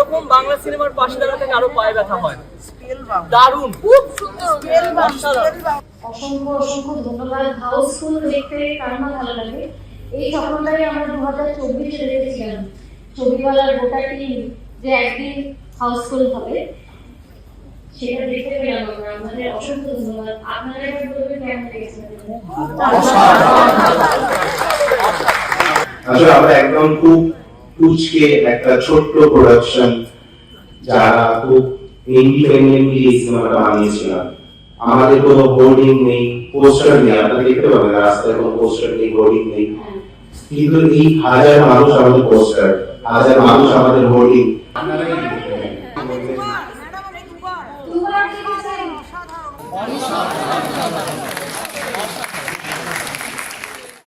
এরকম বাংলা সিনেমার পাশে দাঁড়াতে আরো পায়ে ব্যথা হয়। দারুণ, খুব সুন্দর, অসংখ্য অসংখ্য ধন্যবাদ। হাউসফুল দেখতে কার না ভালো লাগে। এই স্বপ্নটাই আমরা 2024-এ দেখেছিলাম, ছবিওয়ালার গোটা টিম যে একদিন হাউসফুল হবে, সেটা দেখতে পেলাম আমরা। আমাদের অসংখ্য ধন্যবাদ। আপনারা এবার বলবেন কেমন লেগেছে। আসলে আমরা একদম খুব কুচকে একটা ছোট্ট প্রোডাকশন যারা খুব ইন্ডিপেন্ডেন্টলি এই সিনেমাটা বানিয়েছিলাম। আমাদের কোনো হোর্ডিং নেই, পোস্টার নেই, আপনারা দেখতে পাবেন রাস্তায় কোনো পোস্টার নেই, হোর্ডিং নেই, কিন্তু এই হাজার মানুষ আমাদের পোস্টার, হাজার মানুষ আমাদের হোর্ডিং।